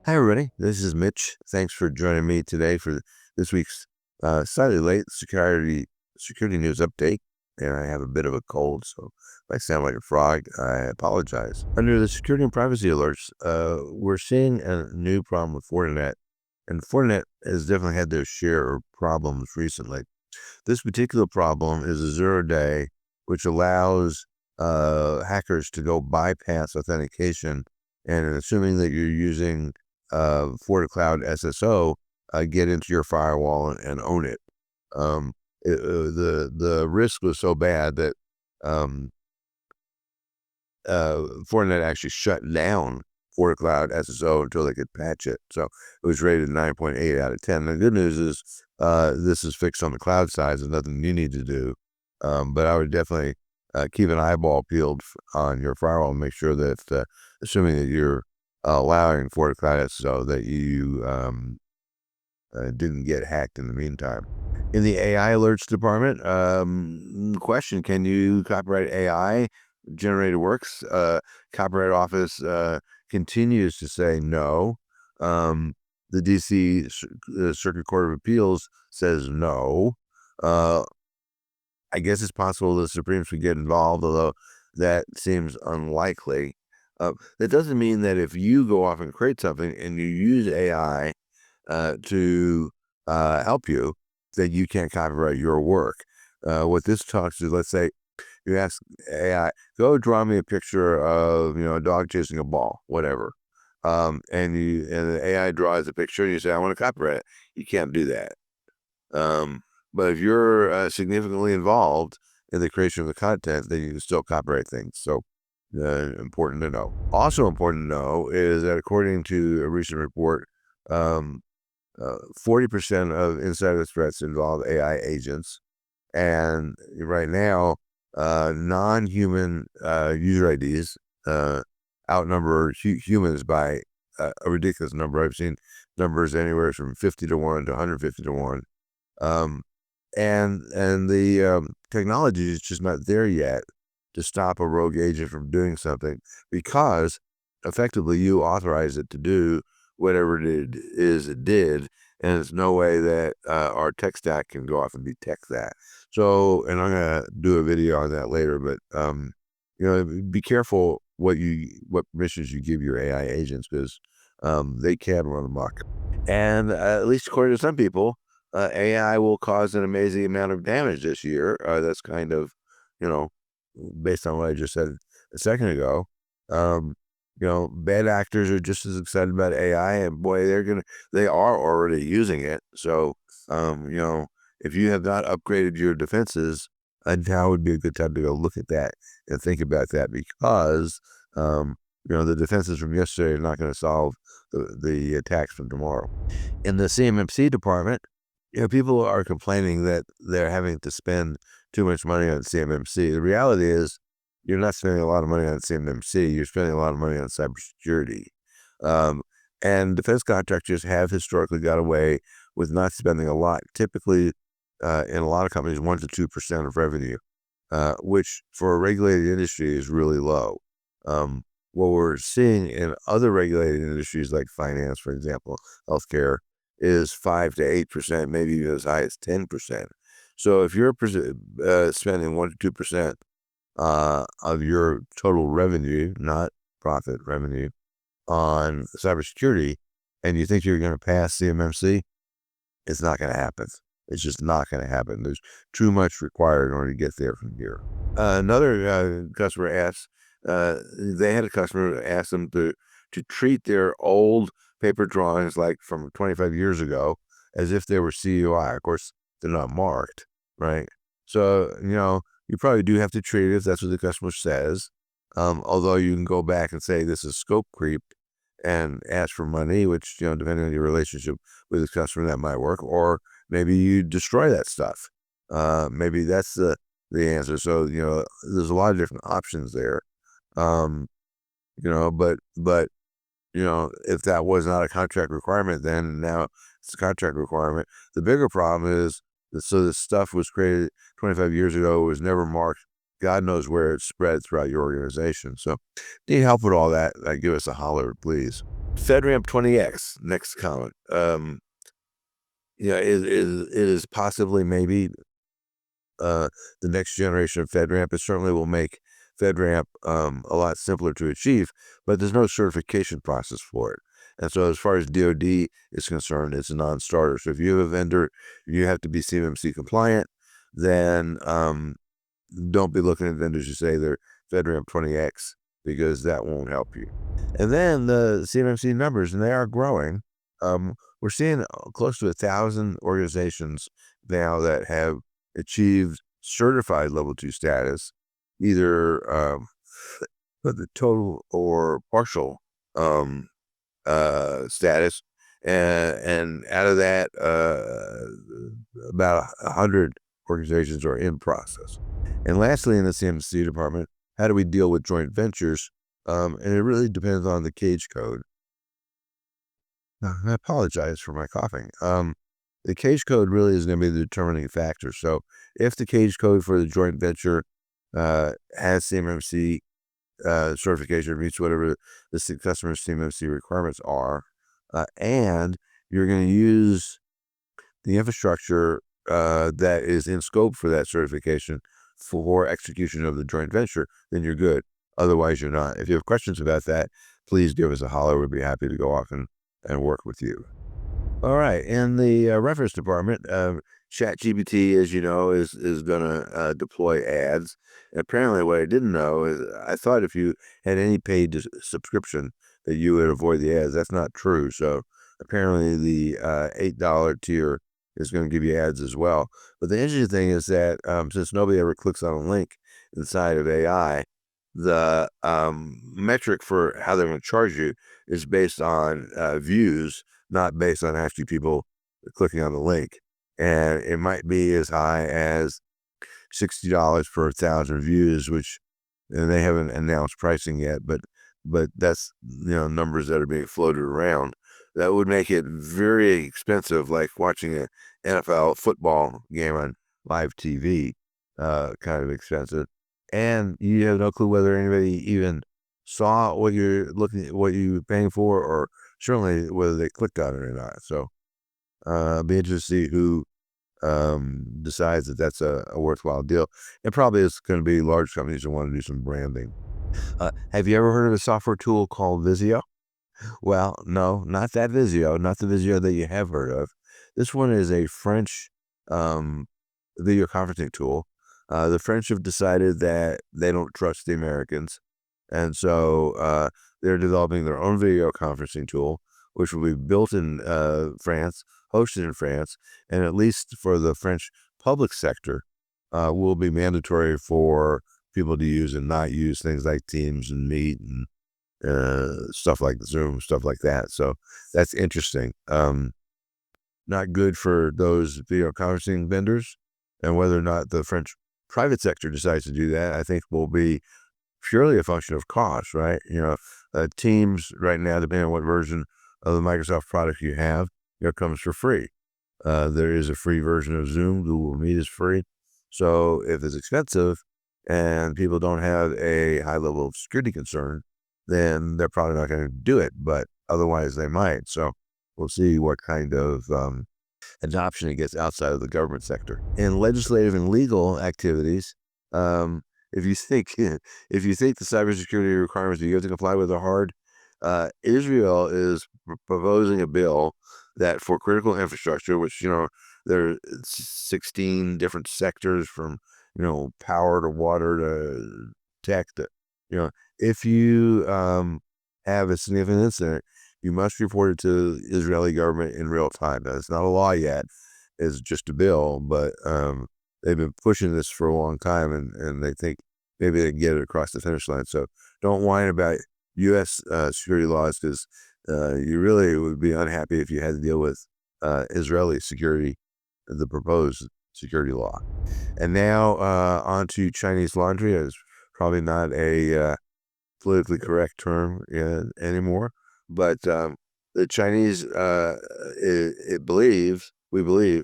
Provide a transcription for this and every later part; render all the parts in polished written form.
Hi, everybody. This is Mitch. Thanks for joining me today for this week's slightly late security news update. And I have a bit of a cold, so if I sound like a frog, I apologize. Under the security and privacy alerts, we're seeing a new problem with Fortinet, and Fortinet has definitely had their share of problems recently. This particular problem is a 0-day, which allows hackers to go bypass authentication, and assuming that you're using Fortinet Cloud SSO, get into your firewall and own it. The risk was so bad that um, Fortinet actually shut down Fortinet Cloud SSO until they could patch it. So it was rated 9.8 out of 10. The good news is this is fixed on the cloud side. There's nothing you need to do. But I would definitely keep an eyeball peeled on your firewall and make sure that, assuming that you're allowing Fortinet Cloud SSO, that you didn't get hacked in the meantime. In the AI alerts department, question, can you copyright AI generated works? Copyright Office continues to say no. The DC Circuit Court of Appeals says no. I guess it's possible the Supremes would get involved, although that seems unlikely. That doesn't mean that if you go off and create something and you use AI to help you, that you can't copyright your work. What this talks to, let's say you ask AI, go draw me a picture of, a dog chasing a ball, whatever. And the AI draws a picture and you say, I want to copyright it. You can't do that. But if you're significantly involved in the creation of the content, then you can still copyright things. So important to know. Also important to know is that according to a recent report, 40% of insider threats involve AI agents. And right now, non-human user IDs outnumber humans by a ridiculous number. I've seen numbers anywhere from 50 to 1 to 150 to 1. And the technology is just not there yet to stop a rogue agent from doing something, because effectively you authorize it to do whatever it did, and there's no way that our tech stack can go off and detect that. So, and I'm gonna do a video on that later, but be careful what permissions you give your AI agents, because they can run amok. And at least according to some people, AI will cause an amazing amount of damage this year. That's kind of, you know, based on what I just said a second ago. Bad actors are just as excited about AI, and boy, they are already using it. So, if you have not upgraded your defenses, now would be a good time to go look at that and think about that, because, the defenses from yesterday are not going to solve the attacks from tomorrow. In the CMMC department, people are complaining that they're having to spend too much money on CMMC. The reality is, you're not spending a lot of money on CMMC. You're spending a lot of money on cybersecurity. And defense contractors have historically got away with not spending a lot. Typically, in a lot of companies, 1 to 2% of revenue, which for a regulated industry is really low. What we're seeing in other regulated industries like finance, for example, healthcare, is 5 to 8%, maybe even as high as 10%. So if you're spending 1 to 2% of your total revenue, not profit revenue, on cybersecurity, and you think you're going to pass CMMC, it's not going to happen. It's just not going to happen. There's too much required in order to get there from here. Another customer asked, they had a customer ask them to treat their old paper drawings, like from 25 years ago, as if they were CUI. Of course, they're not marked, right? So, you probably do have to treat it if that's what the customer says. Although you can go back and say this is scope creep and ask for money, which, depending on your relationship with the customer, that might work. Or maybe you destroy that stuff. Maybe that's the answer. So, there's a lot of different options there. But if that was not a contract requirement, then now it's a contract requirement. The bigger problem is that, so this stuff was created 25 years ago, it was never marked. God knows where it spread throughout your organization. So, need help with all that, give us a holler, please. FedRAMP 20X, next comment. It is possibly maybe the next generation of FedRAMP. It certainly will make FedRAMP a lot simpler to achieve, but there's no certification process for it. And so as far as DoD is concerned, it's a non-starter. So if you have a vendor, you have to be CMMC compliant, then don't be looking at vendors who say they're FedRAMP 20X, because that won't help you. And then the CMMC numbers, and they are growing. We're seeing close to 1,000 organizations now that have achieved certified level 2 status, either for the total or partial status. And out of that, about 100 organizations are in process. And lastly, in the CMC department, how do we deal with joint ventures? And it really depends on the cage code. I apologize for my coughing. The cage code really is going to be the determining factor. So if the cage code for the joint venture has CMMC certification, meets whatever the customer's CMMC requirements are, and you're going to use the infrastructure that is in scope for that certification for execution of the joint venture, then you're good. Otherwise, you're not. If you have questions about that, please give us a holler. We'd be happy to go off and work with you. All right. In the reference department, ChatGPT, as you know, is going to deploy ads. And apparently, what I didn't know is I thought if you had any paid subscription that you would avoid the ads. That's not true. So apparently, the $8 tier is going to give you ads as well. But the interesting thing is that since nobody ever clicks on a link inside of AI, the metric for how they're going to charge you is based on views, not based on actually people clicking on the link. And it might be as high as $60 per 1,000 views, which, and they haven't announced pricing yet, but that's, numbers that are being floated around. That would make it very expensive, like watching an NFL football game on live TV, kind of expensive. And you have no clue whether anybody even saw what you're paying for, or certainly whether they clicked on it or not. So I'll be interested to see who decides that that's a worthwhile deal. It probably is going to be large companies that want to do some branding. Have you ever heard of a software tool called Visio? Well, no, not that Visio, not the Visio that you have heard of. This one is a French video conferencing tool. The French have decided that they don't trust the Americans, and so they're developing their own video conferencing tool, which will be built in France, hosted in France, and at least for the French public sector, will be mandatory for people to use and not use things like Teams and Meet and stuff like Zoom, stuff like that. So that's interesting. Not good for those video conferencing vendors, and whether or not the French private sector decides to do that, I think will be purely a function of cost, right? Teams right now, depending on what version of the Microsoft product you have, comes for free. There is a free version of Zoom. Google Meet is free. So if it's expensive and people don't have a high level of security concern, then they're probably not going to do it, but otherwise they might. So we'll see what kind of adoption it gets outside of the government sector. In legislative and legal activities, if you think the cybersecurity requirements you have to comply with are hard, Israel is proposing a bill that for critical infrastructure, which there are 16 different sectors from power to water to tech to if you have a significant incident, you must report it to the Israeli government in real time. Now, it's not a law yet; it's just a bill, but they've been pushing this for a long time, and they think maybe they can get it across the finish line. So don't whine about U.S. Security laws, because you really would be unhappy if you had to deal with Israeli security, the proposed security law. And now on to Chinese laundry. It's probably not a politically correct term anymore, but the Chinese, we believe,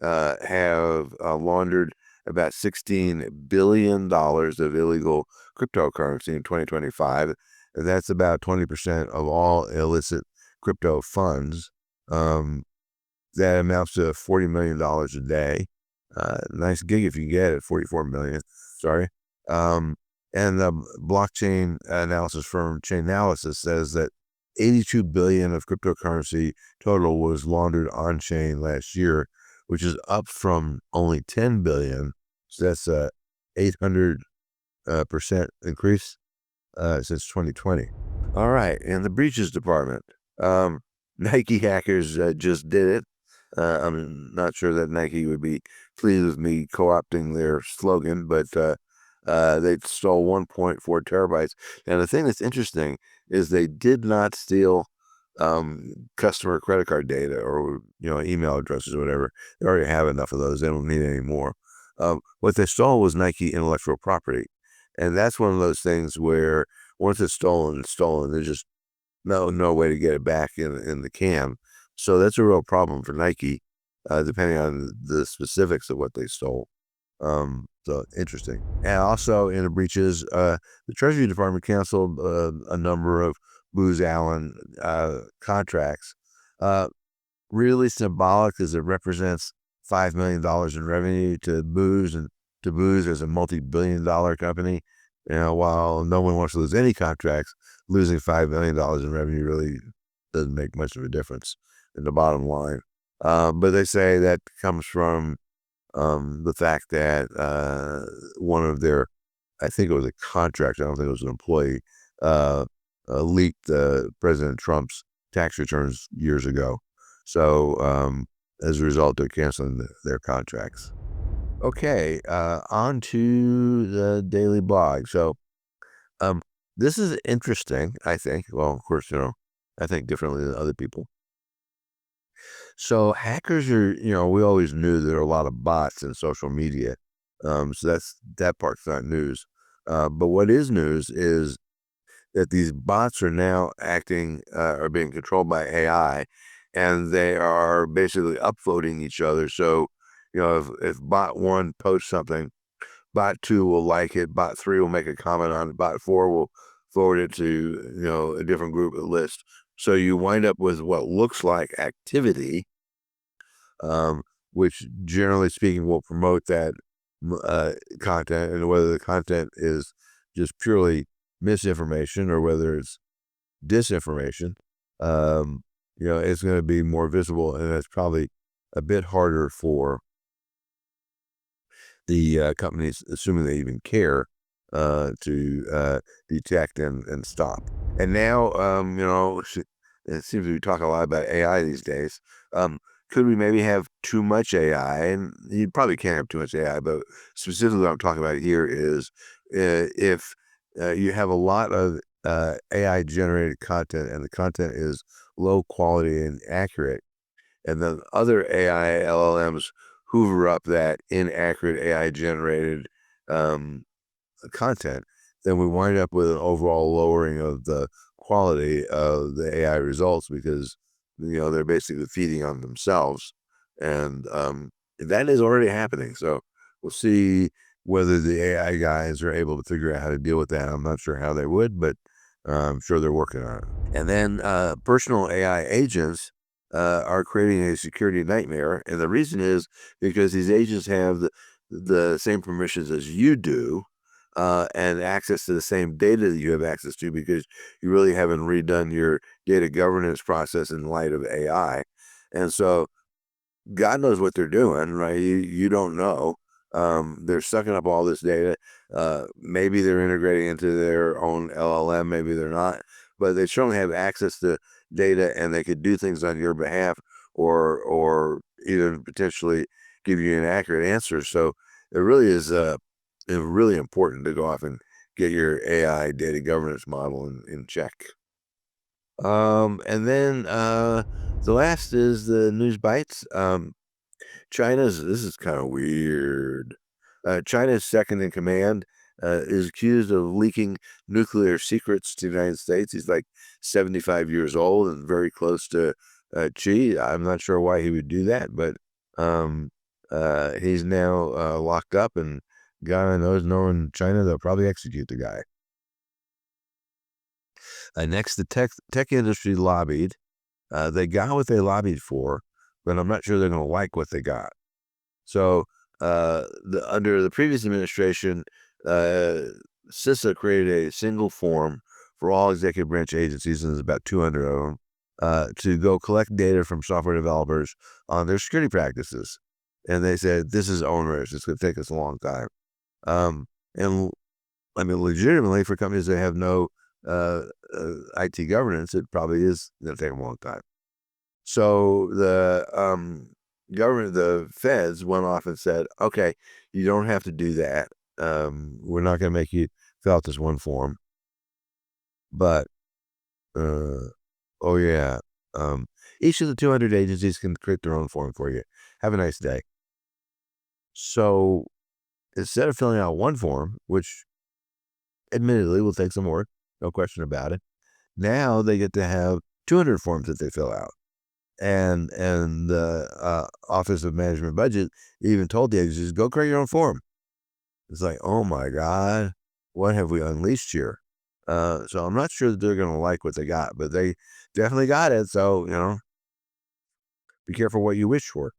have laundered about $16 billion of illegal cryptocurrency in 2025. And that's about 20% of all illicit crypto funds. That amounts to $40 million a day. Nice gig if you get it, 44 million, sorry. And the blockchain analysis firm Chainalysis says that 82 billion of cryptocurrency total was laundered on chain last year, which is up from only 10 billion. So that's a 800% increase since 2020. All right, in the breaches department, Nike hackers just did it. I'm not sure that Nike would be pleased with me co-opting their slogan, but they stole 1.4 terabytes. And the thing that's interesting is they did not steal customer credit card data or email addresses or whatever. They already have enough of those. They don't need any more. What they stole was Nike intellectual property, and that's one of those things where once it's stolen, it's stolen. There's just no way to get it back in the can. So that's a real problem for Nike, depending on the specifics of what they stole. So interesting. And also in the breaches, the Treasury Department canceled a number of Booz Allen contracts. Really symbolic as it represents $5 million in revenue to Booz, and to Booz as a multi-billion-dollar company. While no one wants to lose any contracts, losing $5 million in revenue really doesn't make much of a difference in the bottom line. But they say that comes from the fact that one of their, I think it was a contractor, I don't think it was an employee, leaked President Trump's tax returns years ago. So as a result, they're canceling their contracts. Okay, on to the daily blog. So this is interesting, I think. Well, of course, I think differently than other people. So hackers are, we always knew there are a lot of bots in social media. So that part's not news. But what is news is that these bots are now are being controlled by AI, and they are basically upvoting each other. So, if bot 1 posts something, bot 2 will like it, bot 3 will make a comment on it, bot 4 will forward it to, a different group of list. So you wind up with what looks like activity, which generally speaking will promote that content, and whether the content is just purely misinformation or whether it's disinformation, it's going to be more visible, and it's probably a bit harder for the companies, assuming they even care, to detect and stop. And now, it seems we talk a lot about AI these days. Could we maybe have too much AI? And you probably can't have too much AI, but specifically what I'm talking about here is if you have a lot of AI generated content and the content is low quality and accurate, and then other AI LLMs hoover up that inaccurate AI generated content, then we wind up with an overall lowering of the quality of the AI results because they're basically feeding on themselves, and that is already happening. So we'll see whether the AI guys are able to figure out how to deal with that. I'm not sure how they would, but I'm sure they're working on it. And then personal AI agents are creating a security nightmare, and the reason is because these agents have the same permissions as you do, and access to the same data that you have access to, because you really haven't redone your data governance process in light of AI. And so God knows what they're doing, right? You don't know. They're sucking up all this data. Maybe they're integrating into their own LLM, maybe they're not, but they certainly have access to data, and they could do things on your behalf, or even potentially give you an accurate answer. So it really is really important to go off and get your AI data governance model in check. And then the last is the news bites. This is kind of weird. China's second in command is accused of leaking nuclear secrets to the United States. He's like 75 years old and very close to Xi. I'm not sure why he would do that, but he's now locked up, and God knows, knowing China, they'll probably execute the guy. Next, the tech industry lobbied They got what they lobbied for, but I'm not sure they're going to like what they got. So under the previous administration, CISA created a single form for all executive branch agencies, and there's about 200 of them, to go collect data from software developers on their security practices. And they said, this is onerous. It's going to take us a long time. And I mean, legitimately, for companies that have no IT governance, it probably is going to take a long time. So the government, the feds, went off and said, okay, you don't have to do that. We're not going to make you fill out this one form. But, oh yeah, each of the 200 agencies can create their own form for you. Have a nice day. So instead of filling out one form, which admittedly will take some work, no question about it, now they get to have 200 forms that they fill out. And the Office of Management Budget even told the agencies, go create your own form. It's like, oh my God, what have we unleashed here? So I'm not sure that they're going to like what they got, but they definitely got it. So, be careful what you wish for.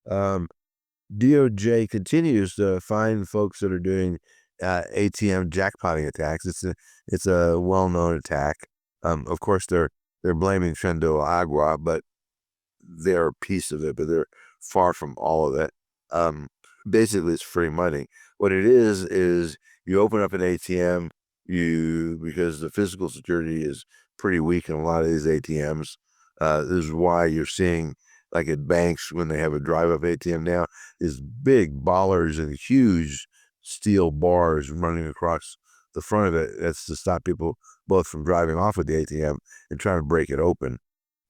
DOJ continues to find folks that are doing ATM jackpotting attacks. It's a well-known attack. Of course, they're blaming Trendo Agua, but they're a piece of it, but they're far from all of it. Basically, it's free money. What it is you open up an ATM, because the physical security is pretty weak in a lot of these ATMs. This is why you're seeing, like at banks, when they have a drive-up ATM now, is big ballers and huge steel bars running across the front of it. That's to stop people both from driving off with the ATM and trying to break it open.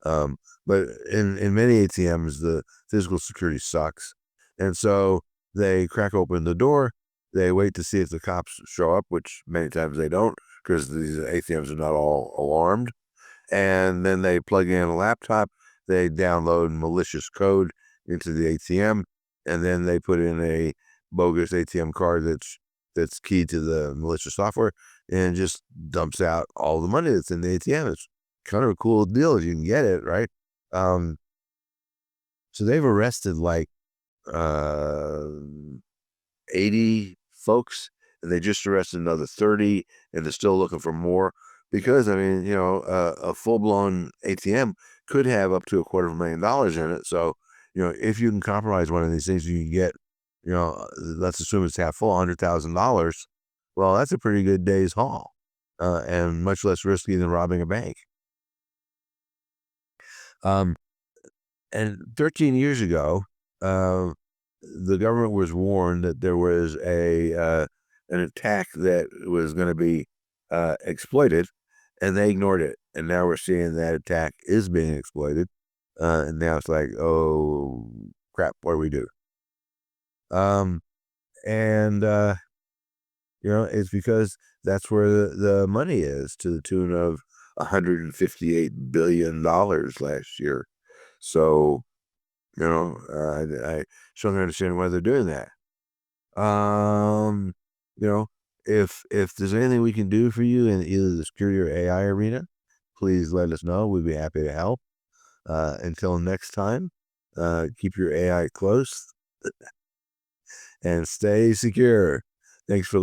But in many ATMs, the physical security sucks. And so they crack open the door, they wait to see if the cops show up, which many times they don't, because these ATMs are not all alarmed. And then they plug in a laptop, they download malicious code into the ATM, and then they put in a bogus ATM card that's keyed to the malicious software, and just dumps out all the money that's in the ATM. It's kind of a cool deal if you can get it, right? So they've arrested like 80 folks, and they just arrested another 30, and they're still looking for more, because I mean, a full-blown ATM could have up to $250,000 in it. So, if you can compromise one of these things, you can get, let's assume it's half full, $100,000. Well, that's a pretty good day's haul, and much less risky than robbing a bank. And 13 years ago, the government was warned that there was an attack that was going to be exploited, and they ignored it. And now we're seeing that attack is being exploited, and now it's like, oh crap, what do we do? And it's because that's where the money is, to the tune of $158 billion last year. So, I still don't understand why they're doing that. You know, if there's anything we can do for you in either the security or AI arena, please let us know. We'd be happy to help. Until next time, keep your AI close and stay secure. Thanks for listening.